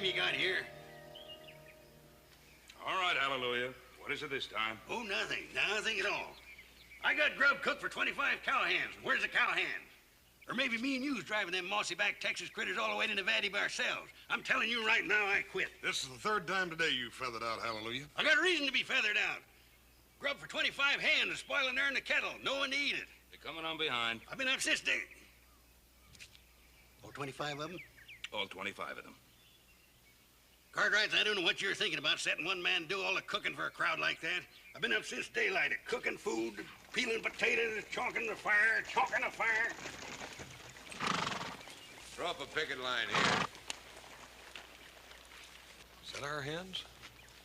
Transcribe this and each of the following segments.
time you got here. All right, Hallelujah. What is it this time? Oh, nothing. Nothing at all. I got grub cooked for 25 cowhands. Where's the cowhands? Or maybe me and you's driving them mossy-backed Texas critters all the way to Nevada by ourselves. I'm telling you right now, I quit. This is the third time today you feathered out, Hallelujah. I got a reason to be feathered out. Grub for 25 hands is spoiling there in the kettle. No one to eat it. They're coming on behind. I've been up since day. All 25 of them? All 25 of them. Cartwrights, I don't know what you're thinking about, setting one man do all the cooking for a crowd like that. I've been up since daylight, cooking food, peeling potatoes, chalking the fire. Throw up a picket line here. Is that our hens?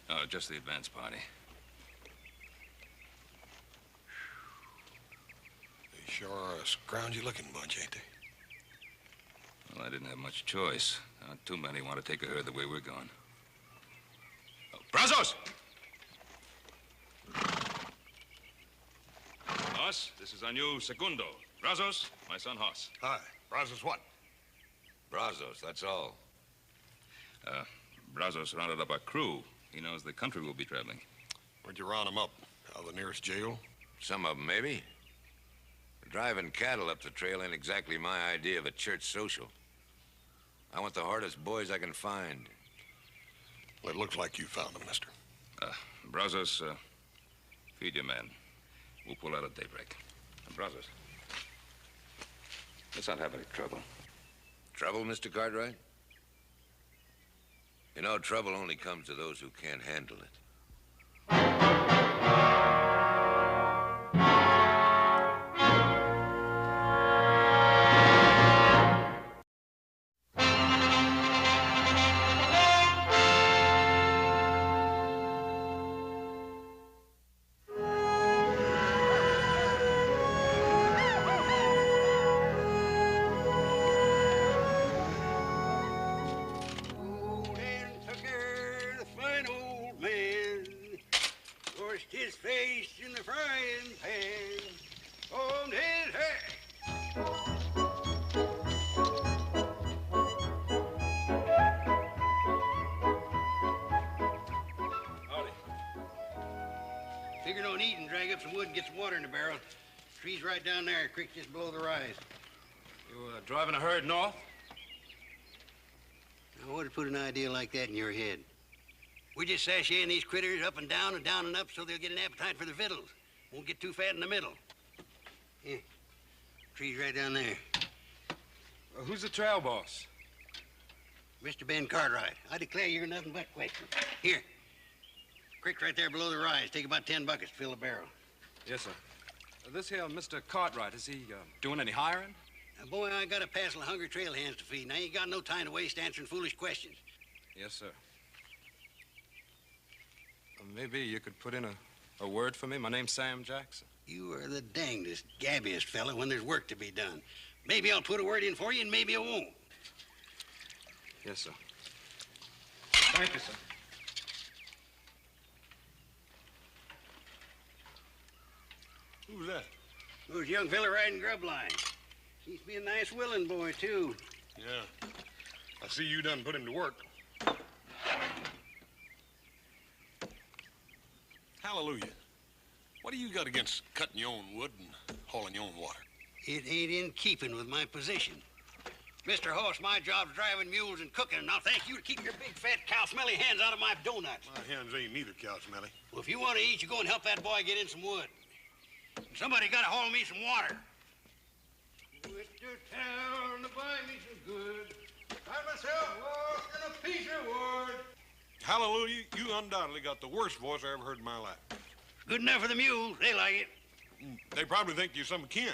Oh, just the advance party. They sure are a scroungy-looking bunch, ain't they? Well, I didn't have much choice. Not too many want to take a herd the way we're going. Oh, Brazos! Hoss, this is our new segundo. Brazos, my son Hoss. Hi. Brazos what? Brazos, that's all. Brazos rounded up our crew. He knows the country we'll be traveling. Where'd you round them up? Out of the nearest jail? Some of them, maybe. Driving cattle up the trail ain't exactly my idea of a church social. I want the hardest boys I can find. Well, it looks like you found them, mister. Brazos, feed your men. We'll pull out at daybreak. And Brazos, let's not have any trouble. Trouble, Mr. Cartwright? You know, trouble only comes to those who can't handle it. His face in the frying pan, on his head. Howdy. Figured on eating, drag up some wood and get some water in the barrel. Tree's right down there, creek just below the rise. You driving a herd north? Now, what would put an idea like that in your head? We just sashaying these critters up and down and up so they'll get an appetite for their victuals. Won't get too fat in the middle. Yeah. Tree's right down there. Who's the trail boss? Mr. Ben Cartwright. I declare you're nothing but questions. Here. Creek's right there below the rise. Take about 10 buckets to fill the barrel. Yes, sir. This here Mr. Cartwright, is he doing any hiring? Now, boy, I got a passel of hungry trail hands to feed, and I ain't got no time to waste answering foolish questions. Yes, sir. Maybe you could put in a word for me. My name's Sam Jackson. You are the dangdest, gabbiest fella when there's work to be done. Maybe I'll put a word in for you, and maybe I won't. Yes, sir. Thank you, sir. Who's that? Who's a young fella riding grub line. Seems to be a nice willing boy, too. Yeah. I see you done put him to work. Hallelujah. What do you got against cutting your own wood and hauling your own water? It ain't in keeping with my position. Mr. Hoss, my job's driving mules and cooking, and I'll thank you to keep your big, fat, cow-smelly hands out of my donuts. My hands ain't neither cow smelly. Well, if you want to eat, you go and help that boy get in some wood. And somebody got to haul me some water. Went to town to buy me some good. Got myself lost in a piece of wood. Hallelujah, you undoubtedly got the worst voice I ever heard in my life. Good enough for the mules. They like it. They probably think you're some kin.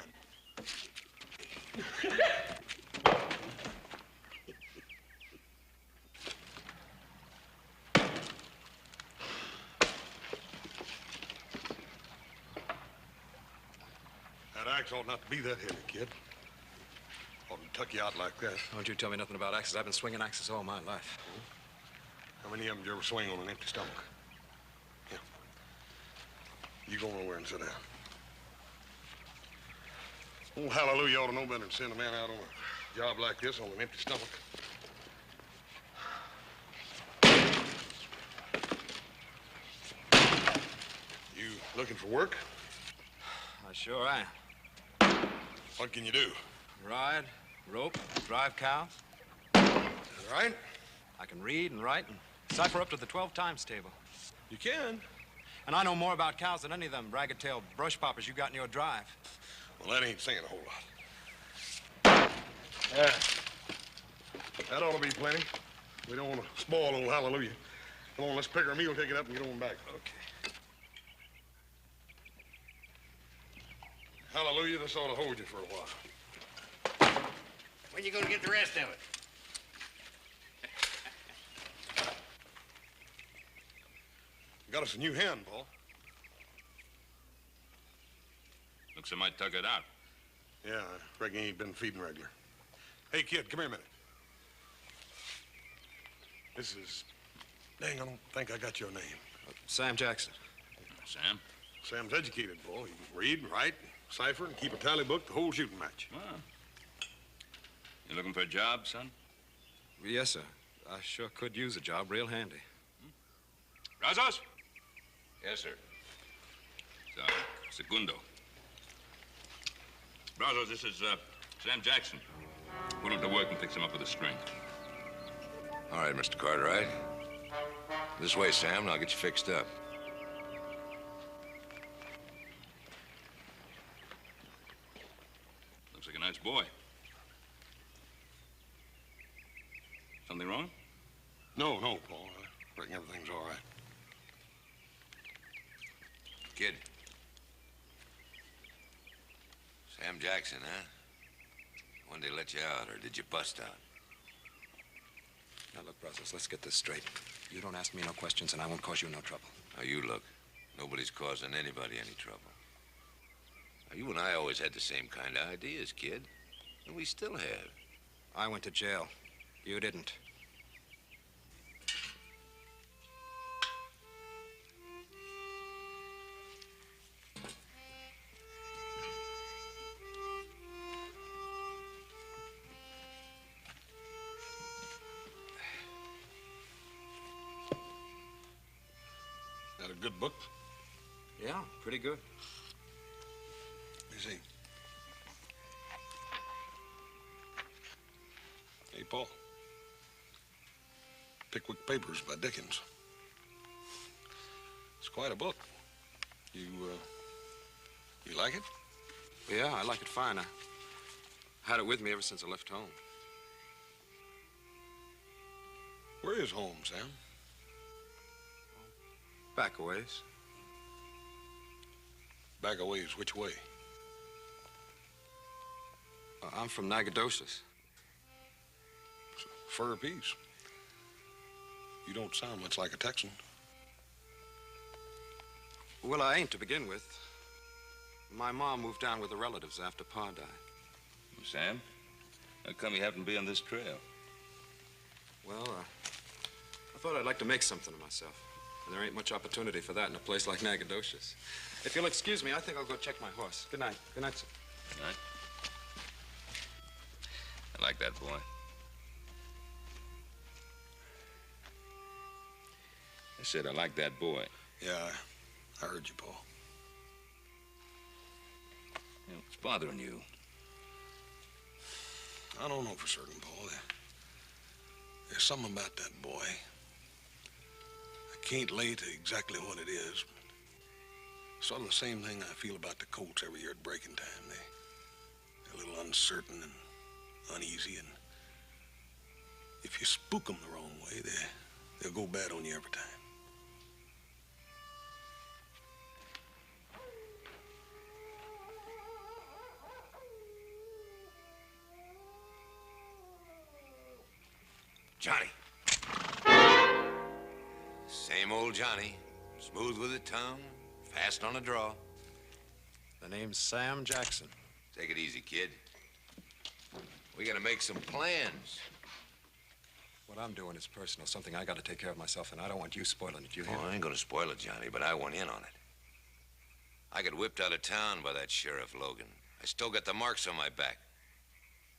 That axe ought not to be that heavy, kid. Ought to tuck you out like that. Don't you tell me nothing about axes. I've been swinging axes all my life. How many of them did you ever swing on an empty stomach? Yeah. You go nowhere and sit down. Oh, hallelujah, you ought to know better than send a man out on a job like this on an empty stomach. Looking for work? I sure am. What can you do? Ride, rope, drive cows. All right? I can read and write and cipher up to the 12 times table. You can. And I know more about cows than any of them ragged-tailed brush poppers you got in your drive. Well, that ain't saying a whole lot. Yeah. That ought to be plenty. We don't want to spoil old Hallelujah. Come on, let's pick our meal, take it up, and get on back. Okay. Hallelujah, this ought to hold you for a while. When you gonna get the rest of it? Got us a new hen, Paul. Looks like I might tug it out. Yeah, I reckon he ain't been feeding regular. Hey, kid, come here a minute. This is... Dang, I don't think I got your name. Sam Jackson. Sam? Sam's educated, boy. He can read and write, cipher, and keep a tally book the whole shooting match. Well, you looking for a job, son? Yes, sir. I sure could use a job real handy. Brazos? Yes, sir. Segundo. Brazos, this is Sam Jackson. Put him to work and fix him up with a string. All right, Mr. Cartwright. This way, Sam, and I'll get you fixed up. Looks like a nice boy. Something wrong? No, Paul. I reckon everything's all right. Kid. Sam Jackson, huh? When they let you out, or did you bust out? Now, look, brothers, let's get this straight. You don't ask me no questions, and I won't cause you no trouble. Now, you look. Nobody's causing anybody any trouble. Now, you and I always had the same kind of ideas, kid. And we still have. I went to jail. You didn't. That a good book? Yeah, pretty good. Let me see. Hey, Paul. Pickwick Papers by Dickens. It's quite a book. You like it? Yeah, I like it fine. I had it with me ever since I left home. Where is home, Sam? Back a ways. Back a ways, which way? I'm from Nacogdoches. Fur apiece. You don't sound much like a Texan. Well, I ain't to begin with. My mom moved down with her relatives after Pa died. Sam, how come you happen to be on this trail? Well, I thought I'd like to make something of myself. And there ain't much opportunity for that in a place like Nacogdoches. If you'll excuse me, I think I'll go check my horse. Good night. Good night, sir. Good night. I like that boy. I said I like that boy. Yeah, I heard you, Paul. You know, what's bothering you? I don't know for certain, Paul. There's something about that boy. I can't lay to exactly what it is. But sort of the same thing I feel about the colts every year at breaking time. They're a little uncertain and uneasy, and if you spook them the wrong way, they'll go bad on you every time. Johnny. Same old Johnny. Smooth with the tongue, fast on a draw. The name's Sam Jackson. Take it easy, kid. We gotta make some plans. What I'm doing is personal, something I gotta take care of myself, and I don't want you spoiling it, you hear? Oh, I ain't gonna spoil it, Johnny, but I want in on it. I got whipped out of town by that Sheriff Logan. I still got the marks on my back.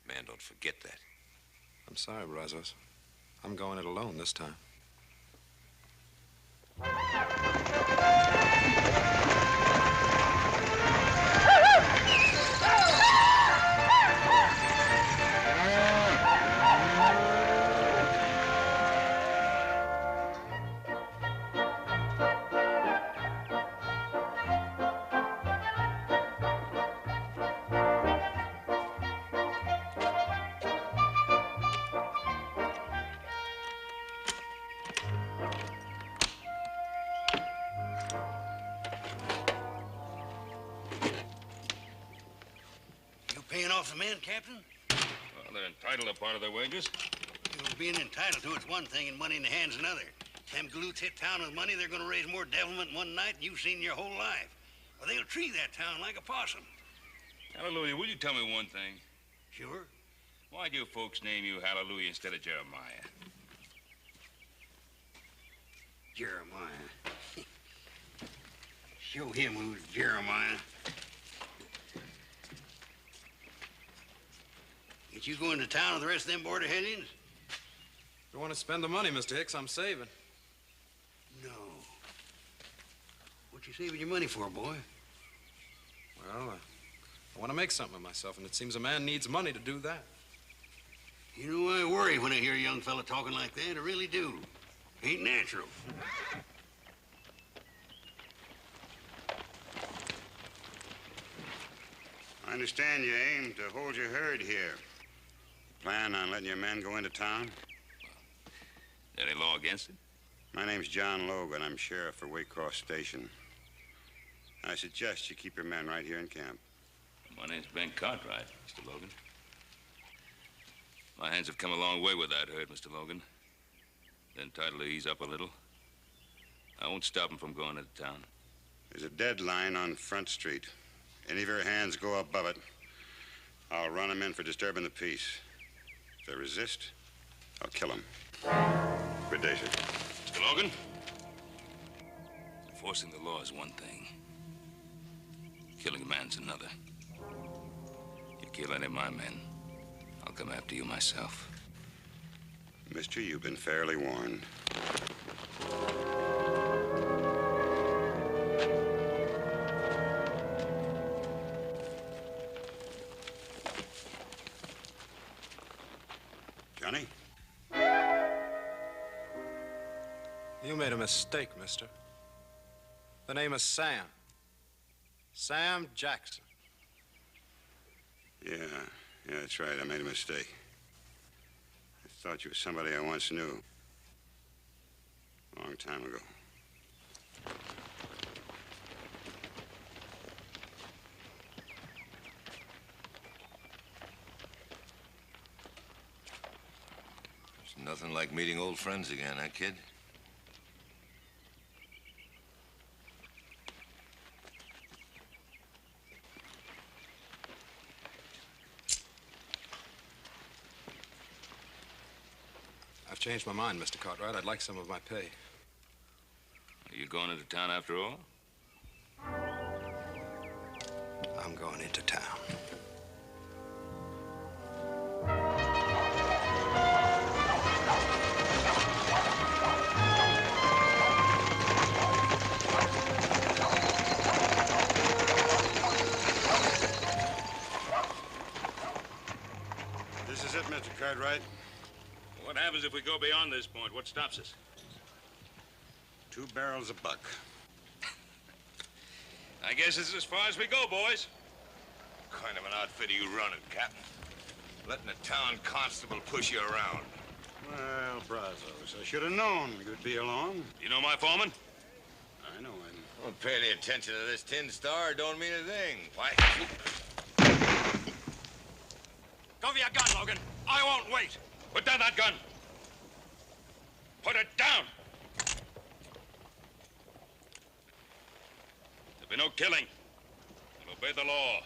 Man, don't forget that. I'm sorry, Brazos. I'm going it alone this time. off the men, Captain? Well, they're entitled to part of their wages. You know, being entitled to it's one thing and money in the hand's another. Them galoots hit town with money, they're going to raise more devilment in one night than you've seen in your whole life. Or they'll tree that town like a possum. Hallelujah, will you tell me one thing? Sure. Why'd your folks name you Hallelujah instead of Jeremiah? Jeremiah. Show him who's Jeremiah. Ain't you going to town with the rest of them border headings? If you want to spend the money, Mr. Hicks, I'm saving. No. What you saving your money for, boy? Well, I want to make something of myself, and it seems a man needs money to do that. You know, I worry when I hear a young fella talking like that. I really do. Ain't natural. I understand you aim to hold your herd here. Plan on letting your men go into town? Any law against it? My name's John Logan. I'm sheriff for Waycross Station. I suggest you keep your men right here in camp. My name's Ben Cartwright, Mr. Logan. My hands have come a long way with that herd, Mr. Logan. They're entitled to ease up a little. I won't stop them from going into town. There's a deadline on Front Street. Any of your hands go above it, I'll run them in for disturbing the peace. If they resist, I'll kill them. Good day, sir. Mr. Logan, enforcing the law is one thing. Killing a man's another. You kill any of my men, I'll come after you myself. Mister, you've been fairly warned. Johnny? You made a mistake, mister. The name is Sam. Sam Jackson. Yeah, that's right. I made a mistake. I thought you were somebody I once knew. A long time ago. It's nothing like meeting old friends again, huh, kid? I've changed my mind, Mr. Cartwright. I'd like some of my pay. Are you going into town after all? I'm going into town. This is it, Mr. Cartwright. What happens if we go beyond this point? What stops us? 2 barrels a buck. I guess it's as far as we go, boys. What kind of an outfit are you running, Captain? Letting a town constable push you around. Well, Brazos, I should have known you'd be along. You know my foreman? I know him. Don't pay any attention to this tin star. Don't mean a thing. Why? Go for your gun, Logan. I won't wait. Put down that gun. Put it down. There'll be no killing. We'll obey the law.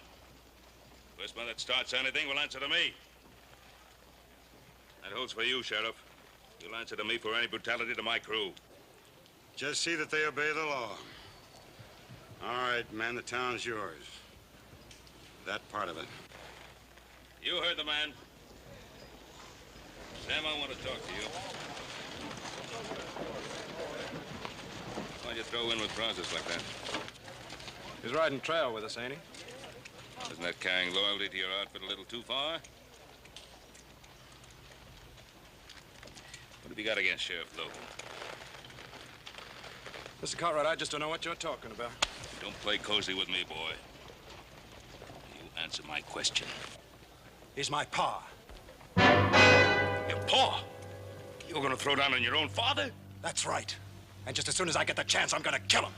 First man that starts anything will answer to me. That holds for you, Sheriff. You'll answer to me for any brutality to my crew. Just see that they obey the law. All right, man, the town's yours. That part of it. You heard the man. Sam, I want to talk to you. Why'd you throw in with Brazos like that? He's riding trail with us, ain't he? Isn't that carrying loyalty to your outfit a little too far? What have you got against Sheriff Logan? Mr. Cartwright, I just don't know what you're talking about. Don't play cozy with me, boy. You answer my question. He's my pa. Your paw? You're gonna throw down on your own father? That's right. And just as soon as I get the chance, I'm gonna kill him.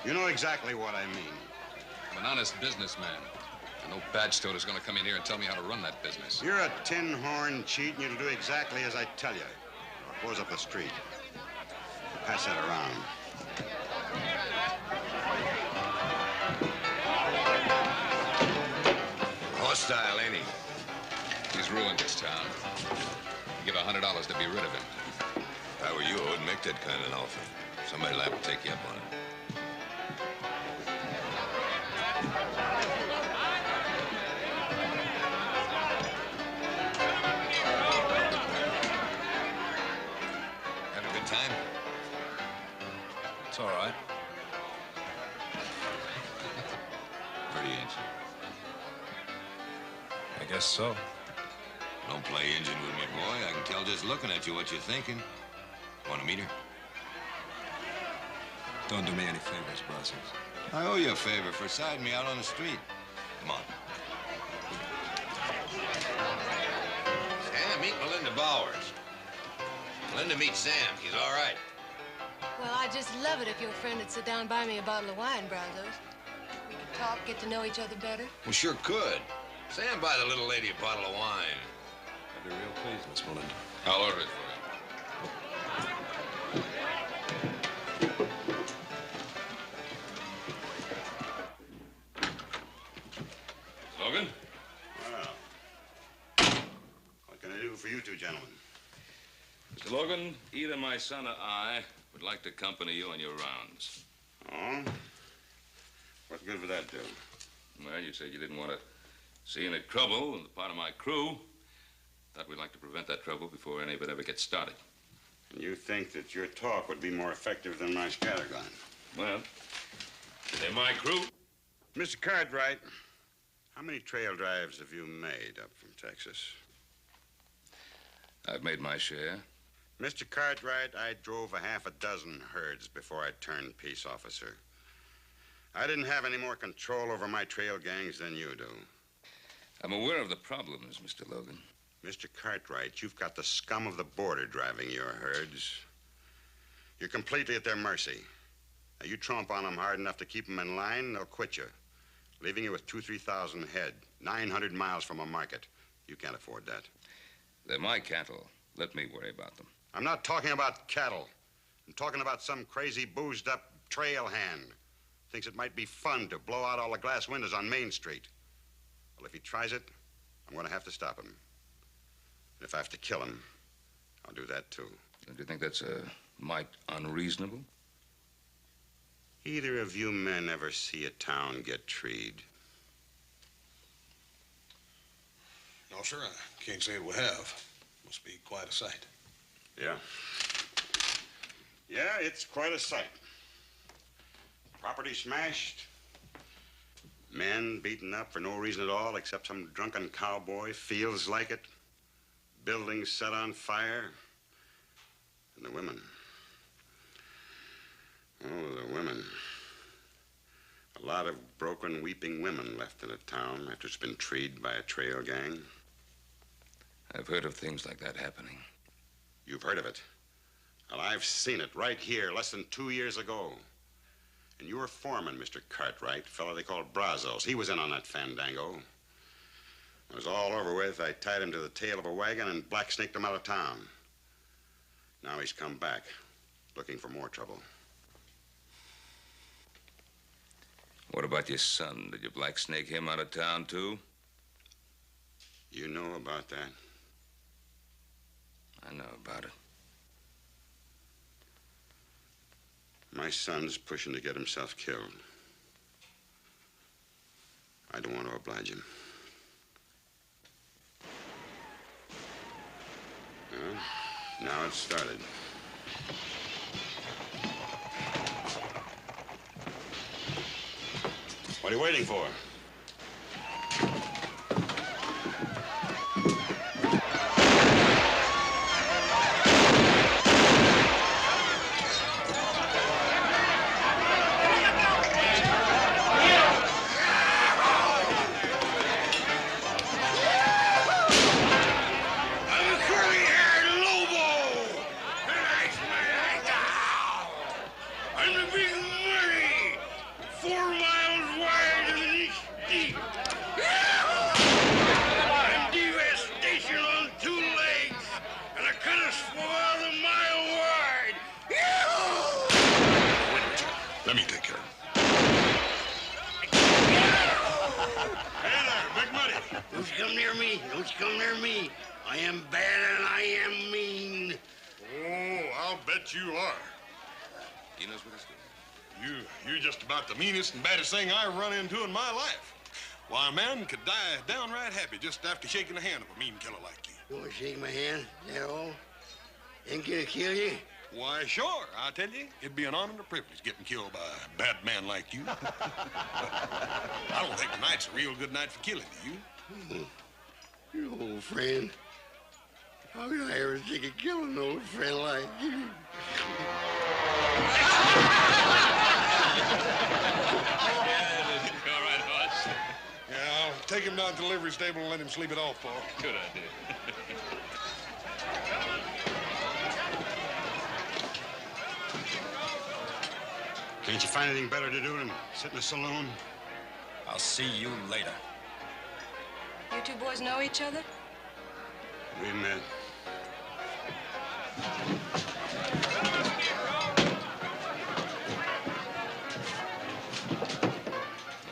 You know exactly what I mean. I'm an honest businessman. And no badge toad is going to come in here and tell me how to run that business. You're a tin-horn cheat, and you'll do exactly as I tell you. Close up the street. Pass that around. Hostile, ain't he? He's ruined this town. You give $100 to be rid of him. If I were you, I wouldn't make that kind of an offer. Somebody liable to take you up on it. Having a good time? It's all right. Pretty ancient. I guess so. Don't play Injun with me, boy. I can tell just looking at you what you're thinking. Want to meet her? Don't do me any favors, Brazos. I owe you a favor for siding me out on the street. Come on. Sam, meet Melinda Bowers. Melinda meets Sam. He's all right. Well, I'd just love it if your friend would sit down and buy me a bottle of wine, Brazos. We could talk, get to know each other better. We sure could. Sam, buy the little lady a bottle of wine. I'd be real pleased, Miss Melinda. I'll order it for you. Logan? Well, what can I do for you two gentlemen? Mr. Logan, either my son or I would like to accompany you on your rounds. Oh? What good would that do? Well, you said you didn't want to see any trouble on the part of my crew. Thought we'd like to prevent that trouble before any of it ever gets started. And you think that your talk would be more effective than my scattergun? Well, they're my crew. Mr. Cartwright, how many trail drives have you made up from Texas? I've made my share. Mr. Cartwright, I drove a half a dozen herds before I turned peace officer. I didn't have any more control over my trail gangs than you do. I'm aware of the problems, Mr. Logan. Mr. Cartwright, you've got the scum of the border driving your herds. You're completely at their mercy. Now, you tromp on them hard enough to keep them in line, they'll quit you, leaving you with 2,000-3,000 head, 900 miles from a market. You can't afford that. They're my cattle. Let me worry about them. I'm not talking about cattle. I'm talking about some crazy, boozed-up trail hand. Thinks it might be fun to blow out all the glass windows on Main Street. Well, if he tries it, I'm going to have to stop him. And if I have to kill him, I'll do that, too. Don't you think that's a mite unreasonable? Either of you men ever see a town get treed? No, sir, I can't say we have. Must be quite a sight. Yeah. Yeah, it's quite a sight. Property smashed. Men beaten up for no reason at all except some drunken cowboy feels like it. Buildings set on fire. And the women. Oh, the women. A lot of broken, weeping women left in a town after it's been treed by a trail gang. I've heard of things like that happening. You've heard of it. Well, I've seen it right here less than 2 years ago. And your foreman, Mr. Cartwright, a fellow they called Brazos, he was in on that fandango. When it was all over with, I tied him to the tail of a wagon and black-snaked him out of town. Now he's come back, looking for more trouble. What about your son? Did you black snake him out of town, too? You know about that? I know about it. My son's pushing to get himself killed. I don't want to oblige him. Well, now it's started. What are you waiting for? come near me. Don't you come near me. I am bad and I am mean. Oh, I'll bet you are. He knows what he's doing. You're just about the meanest and baddest thing I run into in my life. Why, a man could die downright happy just after shaking the hand of a mean killer like you. You want to shake my hand? Is that all? Ain't gonna kill you? Why, sure. I tell you, it'd be an honor and a privilege getting killed by a bad man like you. I don't think tonight's a real good night for killing you. You old friend. How could I ever think of killing an old friend like you? All right, Hoss. Yeah, I'll take him down to the livery stable and let him sleep it off, Paul. Good idea. Can't you find anything better to do than sit in a saloon? I'll see you later. You two boys know each other? We met.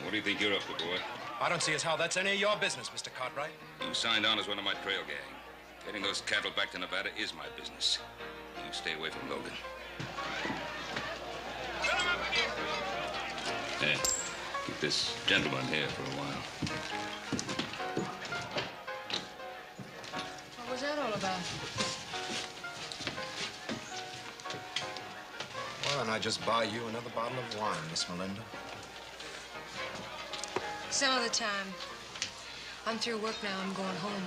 What do you think you're up to, boy? I don't see as how that's any of your business, Mr. Cartwright. You signed on as one of my trail gang. Getting those cattle back to Nevada is my business. You stay away from Logan. Hey, keep this gentleman here for a while. What was that all about? Well, and I just buy you another bottle of wine, Miss Melinda. Some other time. I'm through work now. I'm going home.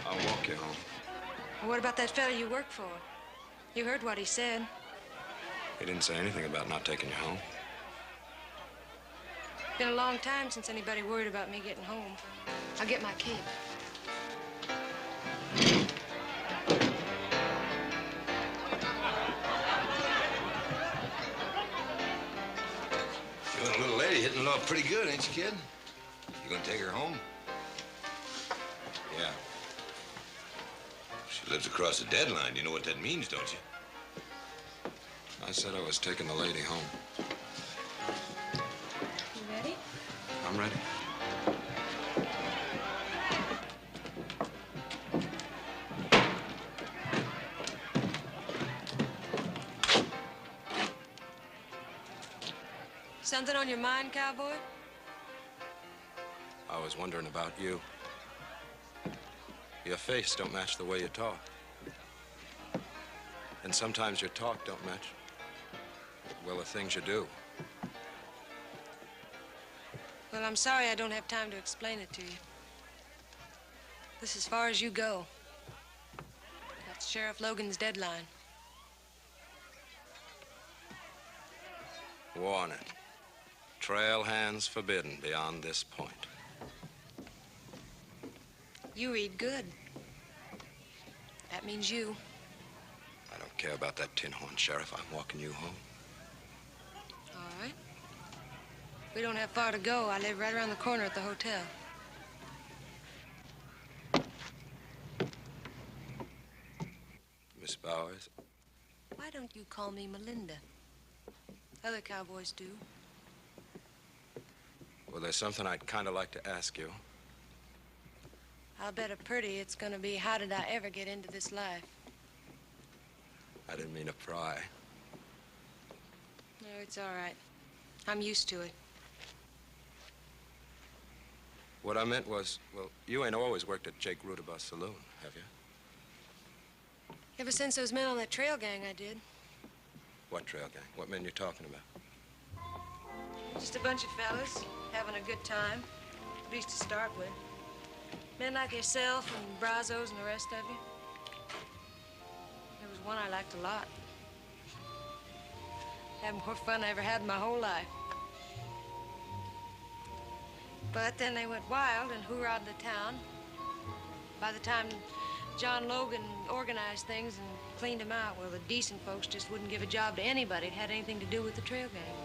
I'll walk you home. Well, what about that fella you work for? You heard what he said. He didn't say anything about not taking you home. Been a long time since anybody worried about me getting home. I'll get my kid. You're a little lady hitting it off pretty good, ain't you, kid? You gonna take her home? Yeah. She lives across the deadline. You know what that means, don't you? I said I was taking the lady home. You ready? I'm ready. Something on your mind, cowboy? I was wondering about you. Your face don't match the way you talk. And sometimes your talk don't match, well, the things you do. Well, I'm sorry I don't have time to explain it to you. This is as far as you go. That's Sheriff Logan's deadline. Warning. Trail hands forbidden beyond this point. You read good. That means you. I don't care about that tin horn, Sheriff. I'm walking you home. All right. We don't have far to go. I live right around the corner at the hotel. Miss Bowers, Why don't you call me Melinda? Other cowboys do. well, there's something I'd kind of like to ask you. I'll bet a pretty it's gonna be, how did I ever get into this life? I didn't mean to pry. No, it's all right. I'm used to it. What I meant was, well, you ain't always worked at Jake Rudaba's saloon, have you? Ever since those men on that trail gang, I did. What trail gang? What men you talking about? Just a bunch of fellas having a good time, at least to start with. Men like yourself and Brazos and the rest of you. There was one I liked a lot. Had more fun I ever had in my whole life. But then they went wild and hoorah'd the town. By the time John Logan organized things and cleaned them out, well, the decent folks just wouldn't give a job to anybody that had anything to do with the trail gang.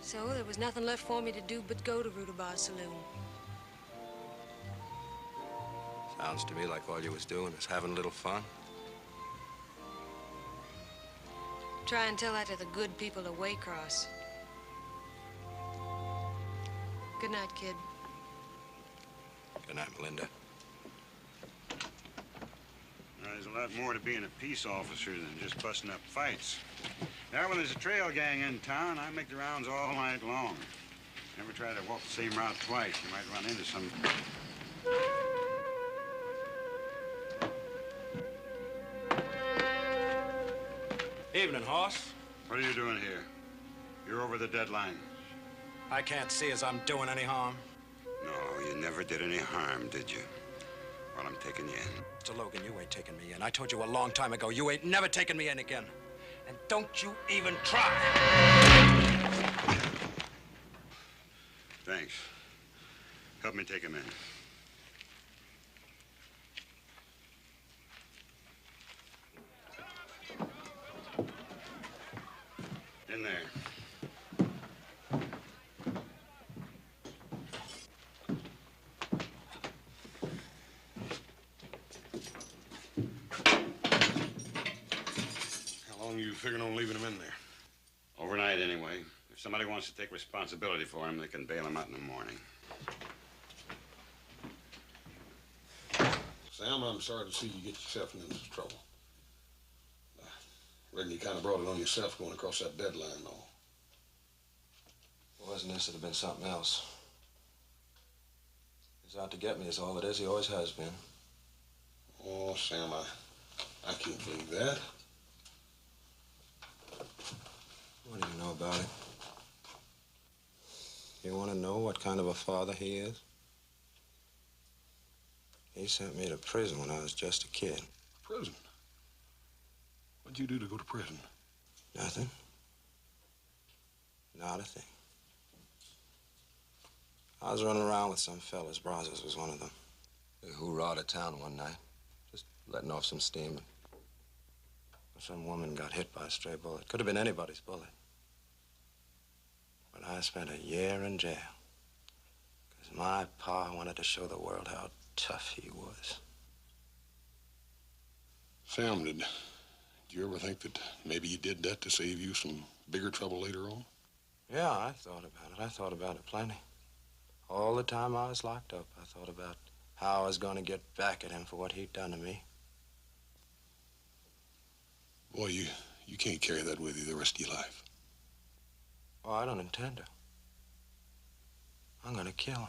So there was nothing left for me to do but go to Rudaba's saloon. Sounds to me like all you was doing is having a little fun. Try and tell that to the good people of Waycross. Good night, kid. Good night, Melinda. There's a lot more to being a peace officer than just busting up fights. Now, when there's a trail gang in town, I make the rounds all night long. Never try to walk the same route twice. You might run into some... Evening, Hoss. What are you doing here? You're over the deadline. I can't see as I'm doing any harm. No, you never did any harm, did you? Well, I'm taking you in. Mr. Logan, you ain't taking me in. I told you a long time ago, you ain't never taking me in again. And don't you even try. Thanks. Help me take him in. In there. How long are you figuring on leaving him in there? Overnight, anyway. If somebody wants to take responsibility for him, they can bail him out in the morning. Sam, I'm sorry to see you get yourself into this trouble. I reckon you kind of brought it on yourself going across that deadline and all. It wasn't this, it'd have been something else. He's out to get me, is all it is. He always has been. Oh, Sam, I can't believe that. What do you know about it? You want to know what kind of a father he is? He sent me to prison when I was just a kid. Prison? What'd you do to go to prison? Nothing. Not a thing. I was running around with some fellas. Brazos was one of them. We hoorah'd at town one night, just letting off some steam. Some woman got hit by a stray bullet. Could have been anybody's bullet. But I spent a year in jail. Because my pa wanted to show the world how tough he was. Sam, did you ever think that maybe you did that to save you some bigger trouble later on? Yeah, I thought about it. I thought about it plenty. All the time I was locked up, I thought about how I was going to get back at him for what he'd done to me. Boy, you can't carry that with you the rest of your life. Oh, I don't intend to. I'm going to kill him.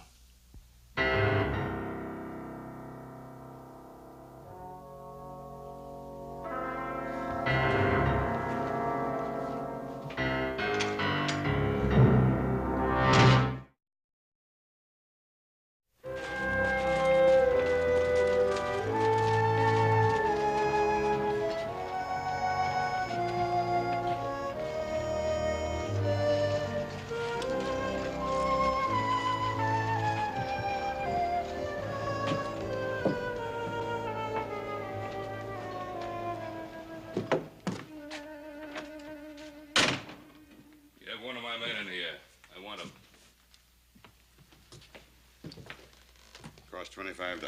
Cost $25.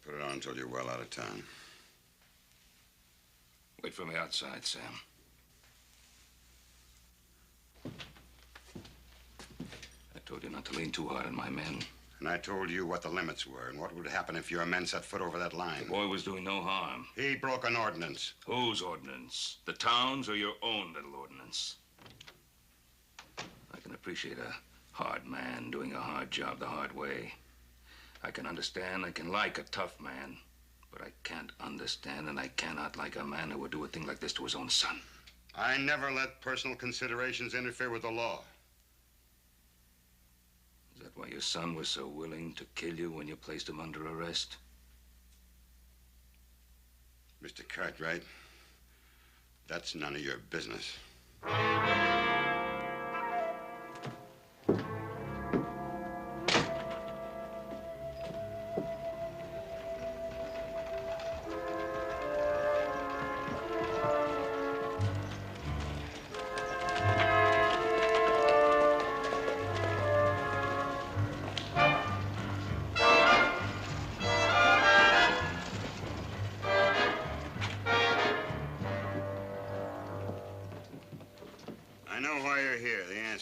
Put it on until you're well out of town. Wait for me outside, Sam. I told you not to lean too hard on my men. And I told you what the limits were and what would happen if your men set foot over that line. The boy was doing no harm. He broke an ordinance. Whose ordinance? The town's or your own little ordinance? I can appreciate a hard man doing a hard job the hard way. I can understand, I can like a tough man, but I can't understand and I cannot like a man who would do a thing like this to his own son. I never let personal considerations interfere with the law. Is that why your son was so willing to kill you when you placed him under arrest? Mr. Cartwright, that's none of your business.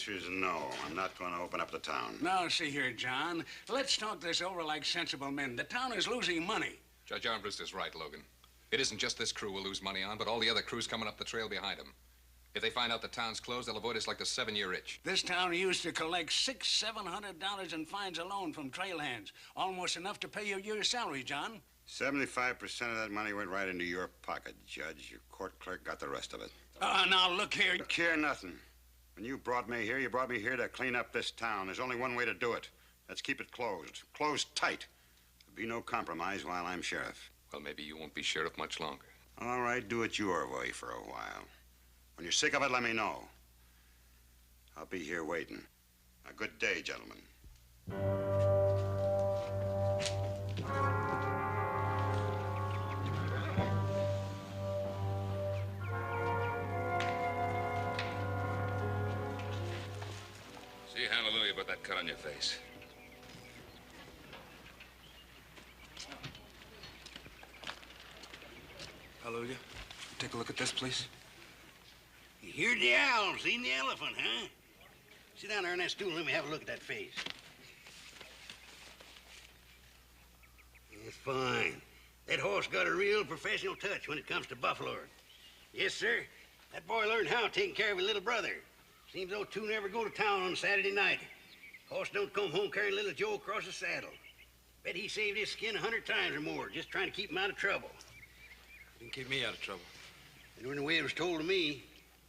answer is no. I'm not going to open up the town. Now, see here, John. Let's talk this over like sensible men. The town is losing money. Judge Armbrust is right, Logan. It isn't just this crew we'll lose money on, but all the other crews coming up the trail behind them. If they find out the town's closed, they'll avoid us like the 7-year itch. This town used to collect $600-700 in fines alone from trail hands. Almost enough to pay you your salary, John. 75% of that money went right into your pocket, Judge. Your court clerk got the rest of it. Now, look here. Look here, nothing. When you brought me here to clean up this town. There's only one way to do it. Let's keep it closed. Closed tight. There'll be no compromise while I'm sheriff. Well, maybe you won't be sheriff much longer. All right, do it your way for a while. When you're sick of it, let me know. I'll be here waiting. A good day, gentlemen. Say hallelujah about that cut on your face. Hallelujah. Take a look at this, please. You heard the owl, seen the elephant, huh? Sit down there on that stool and let me have a look at that face. It's fine. That horse got a real professional touch when it comes to buffaloing. Yes, sir. That boy learned how taking care of his little brother. Seems those two never go to town on Saturday night. Horse don't come home carrying little Joe across the saddle. Bet he saved his skin 100 times or more just trying to keep him out of trouble. Didn't keep me out of trouble. And when the way it was told to me,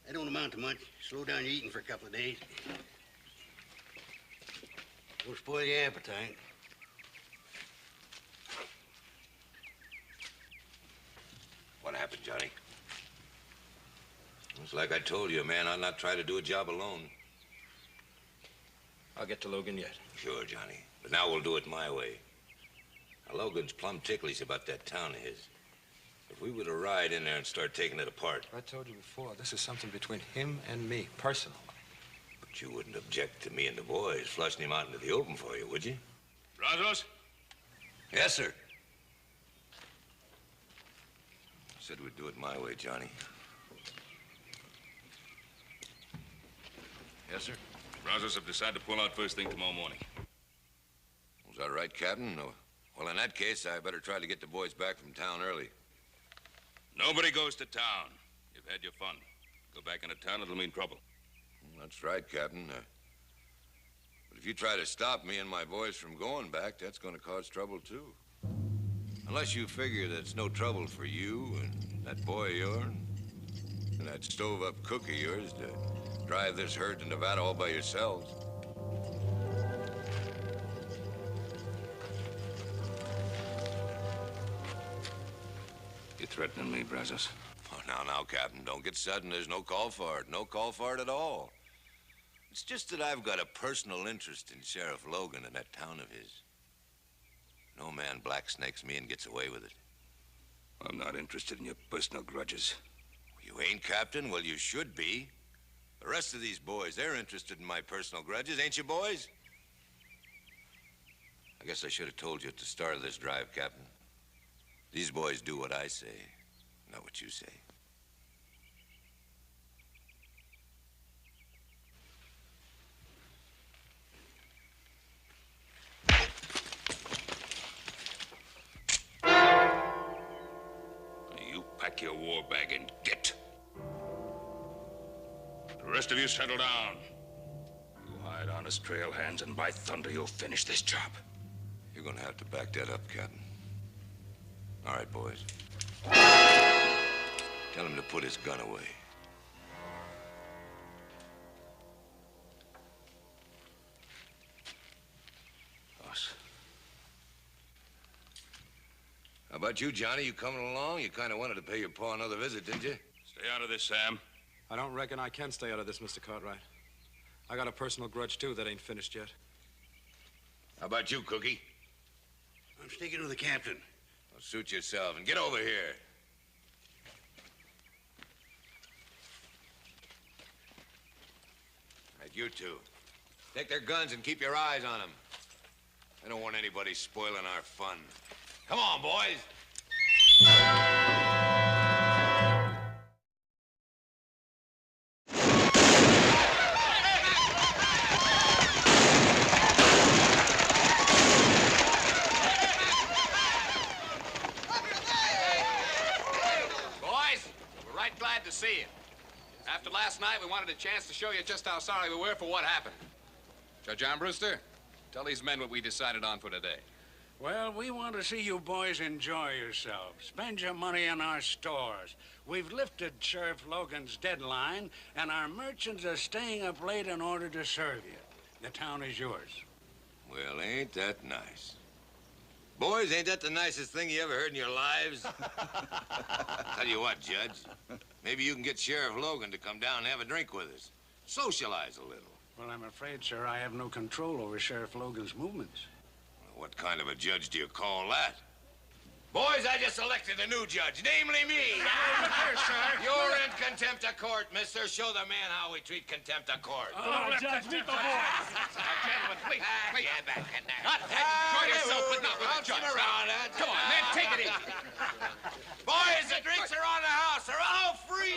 that don't amount to much. Slow down your eating for a couple of days. Don't spoil your appetite. What happened, Johnny? It's like I told you, a man ought not try to do a job alone. I'll get to Logan yet. Sure, Johnny. But now we'll do it my way. Now, Logan's plumb ticklish about that town of his. If we were to ride in there and start taking it apart... I told you before, this is something between him and me, personal. But you wouldn't object to me and the boys flushing him out into the open for you, would you? Brazos? Yes, sir. Said we'd do it my way, Johnny. Yes, sir? Brazos have decided to pull out first thing tomorrow morning. Was that right, Captain? No. Well, in that case, I better try to get the boys back from town early. Nobody goes to town. You've had your fun. Go back into town, it'll mean trouble. That's right, Captain. But if you try to stop me and my boys from going back, that's going to cause trouble, too. Unless you figure that it's no trouble for you and that boy of yours and that stove-up cook of yours to drive this herd to Nevada all by yourselves. You threatening me, Brazos? Oh, now, Captain, don't get sudden. There's no call for it. No call for it at all. It's just that I've got a personal interest in Sheriff Logan and that town of his. No man blacksnakes me and gets away with it. I'm not interested in your personal grudges. You ain't, Captain? Well, you should be. The rest of these boys, they're interested in my personal grudges, ain't you, boys? I guess I should have told you at the start of this drive, Captain. These boys do what I say, not what you say. You pack your war bag and get. The rest of you settle down. You hired honest trail hands, and by thunder, you'll finish this job. You're gonna have to back that up, Captain. All right, boys. Tell him to put his gun away. Boss. How about you, Johnny? You coming along? You kind of wanted to pay your pa another visit, didn't you? Stay out of this, Sam. I don't reckon I can stay out of this, Mr. Cartwright. I got a personal grudge, too, that ain't finished yet. How about you, Cookie? I'm sticking with the captain. Well, suit yourself and get over here. Right, you two. Take their guns and keep your eyes on them. I don't want anybody spoiling our fun. Come on, boys. see it. After last night, we wanted a chance to show you just how sorry we were for what happened. Judge Armbruster, tell these men what we decided on for today. Well, we want to see you boys enjoy yourselves. Spend your money in our stores. We've lifted Sheriff Logan's deadline, and our merchants are staying up late in order to serve you. The town is yours. Well, ain't that nice? Boys, ain't that the nicest thing you ever heard in your lives? Tell you what, Judge. Maybe you can get Sheriff Logan to come down and have a drink with us. Socialize a little. Well, I'm afraid, sir, I have no control over Sheriff Logan's movements. What kind of a judge do you call that? Boys, I just elected a new judge, namely me. Look here, sir. You're in contempt of court, mister. Show the man how we treat contempt of court. Judge, meet the boys. Gentlemen, please. Get back in there. Enjoy yourself, but not with the judge. Around, Come on, man, take it easy. Boys, the drinks are on the house. They're all free.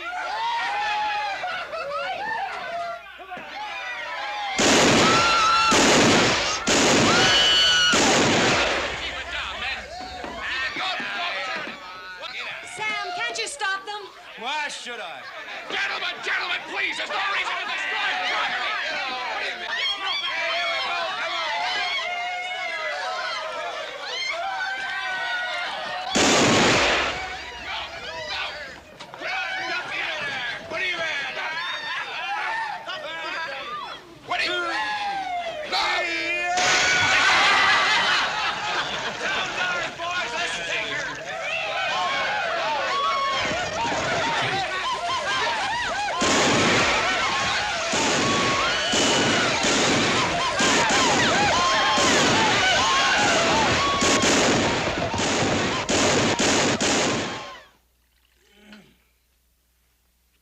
Why should I? Gentlemen, please, there's no reason to destroy property. Wait a minute.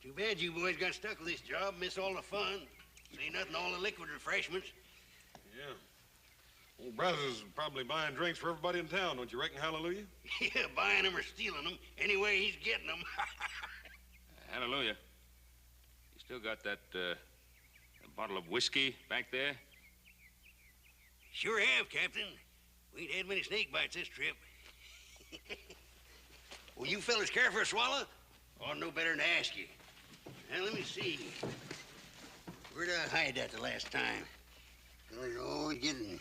Too bad you boys got stuck with this job, miss all the fun. Say nothing, all the liquid refreshments. Yeah. Old Brazos is probably buying drinks for everybody in town, don't you reckon, Hallelujah? Yeah, buying them or stealing them. Anyway, he's getting them. Hallelujah. You still got that bottle of whiskey back there? Sure have, Captain. We ain't had many snake bites this trip. Will you fellas care for a swallow? Oh, no better than to ask you. Now, let me see. Where'd I hide that the last time? Fellas are always getting...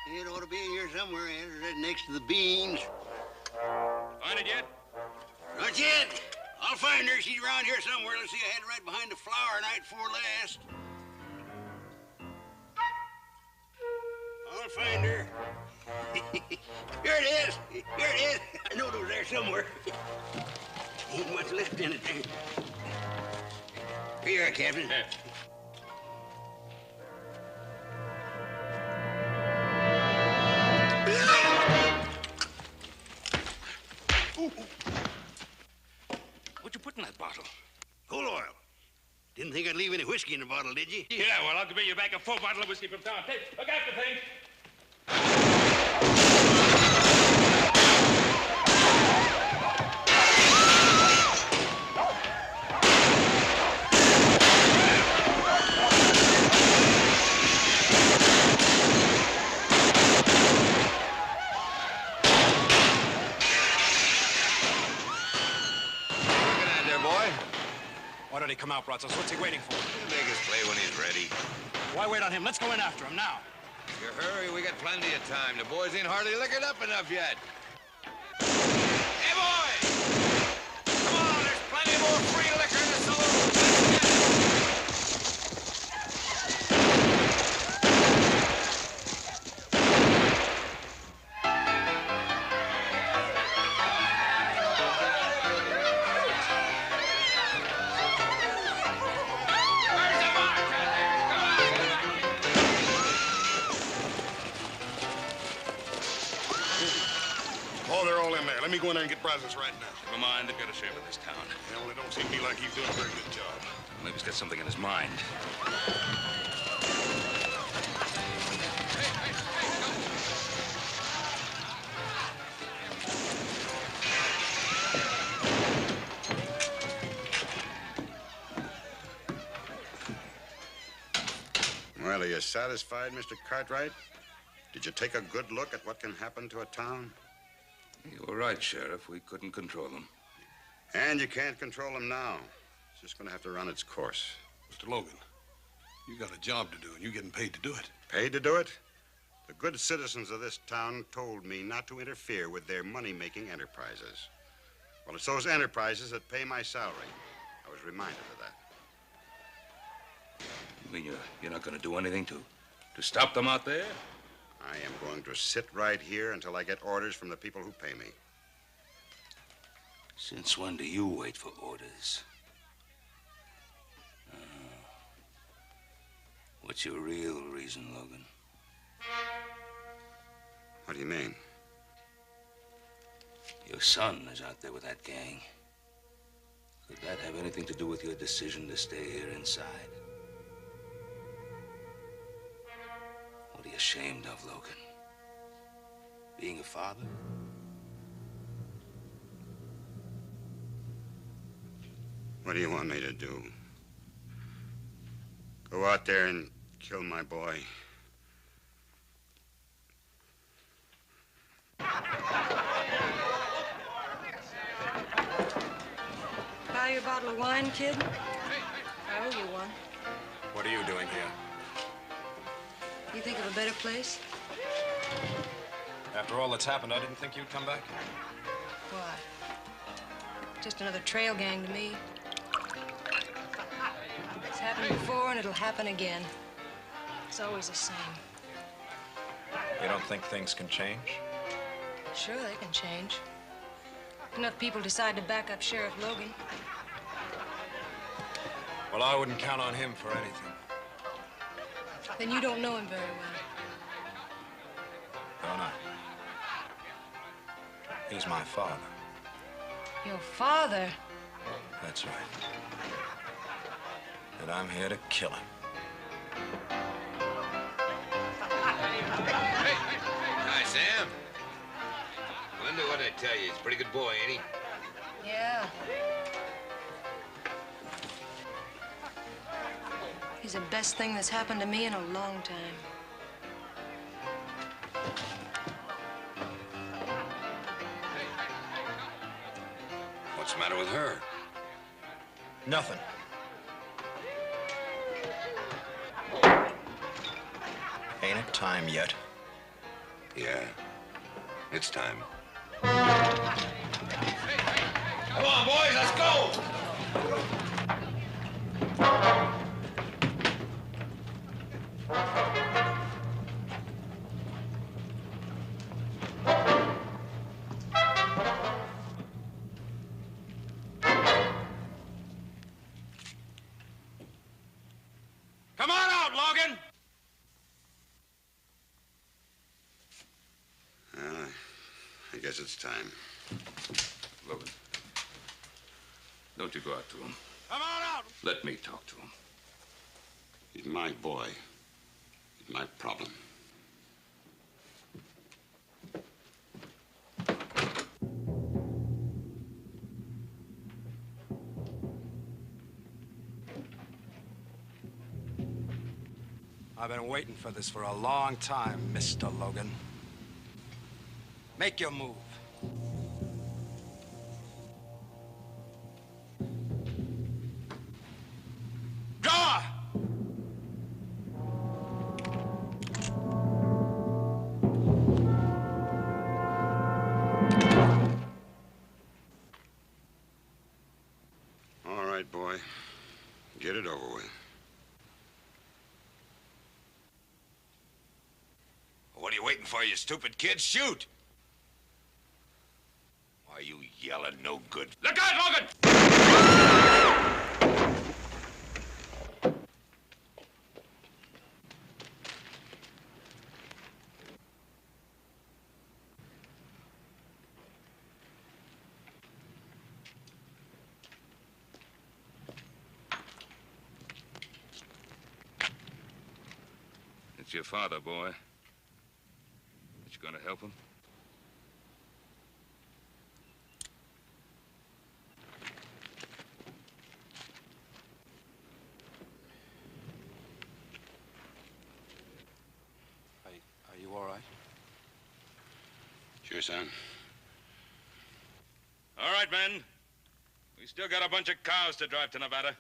It ought to be in here somewhere, right next to the beans. Find it yet? Not yet. I'll find her. She's around here somewhere. Let's see, I had her right behind the flower night before last. I'll find her. Here it is. Here it is. I know it was there somewhere. Ain't much left in it there. Here you are, Captain. Yeah. What'd you put in that bottle? Coal oil. Didn't think I'd leave any whiskey in the bottle, did you? Yeah, well, I'll give you back a full bottle of whiskey from town. Take, look after things. Why don't he come out, Brazos? What's he waiting for? He'll make his play when he's ready. Why wait on him? Let's go in after him now. You hurry, we got plenty of time. The boys ain't hardly liquored up enough yet. Hey, boys! Come on, there's plenty more free liquor in the saloon. Let's get it. Oh, they're all in there. Let me go in there and get Brazos right now. Never mind, they've got a sheriff in this town. Well, it don't seem to me like he's doing a very good job. Maybe he's got something in his mind. Well, are you satisfied, Mr. Cartwright? Did you take a good look at what can happen to a town? You were right, Sheriff. We couldn't control them. And you can't control them now. It's just going to have to run its course. Mr. Logan, you got a job to do, and you're getting paid to do it. Paid to do it? The good citizens of this town told me not to interfere with their money-making enterprises. Well, it's those enterprises that pay my salary. I was reminded of that. You mean you're not going to do anything to stop them out there? I am going to sit right here until I get orders from the people who pay me. Since when do you wait for orders? What's your real reason, Logan? What do you mean? Your son is out there with that gang. Could that have anything to do with your decision to stay here inside? What are you ashamed of, Logan? Being a father? What do you want me to do? Go out there and kill my boy? Buy you a bottle of wine, kid? I owe you one. What are you doing here? You think of a better place? After all that's happened, I didn't think you'd come back. Why? Just another trail gang to me. It's happened before and it'll happen again. It's always the same. You don't think things can change? Sure, they can change. Enough people decide to back up Sheriff Logan. Well, I wouldn't count on him for anything. Then you don't know him very well. Don't I? He's my father. Your father? That's right. And I'm here to kill him. Hi, Sam. Linda, what'd I tell you? He's a pretty good boy, ain't he? Yeah. He's the best thing that's happened to me in a long time. What's the matter with her? Nothing. Ain't it time yet? Yeah, it's time. Come on, boys, let's go! Come on out, Logan! I guess it's time. Logan, don't you go out to him. Come on out! Let me talk to him. He's my boy. He's my problem. I've been waiting for this for a long time, Mr. Logan. Make your move. Draw! All right, boy. Get it over with. What are you waiting for, you stupid kid? Shoot! Why are you yelling no good? Look out, Logan! It's your father, boy. Are you going to help him? Are you all right? Sure, son. All right, men. We still got a bunch of cows to drive to Nevada.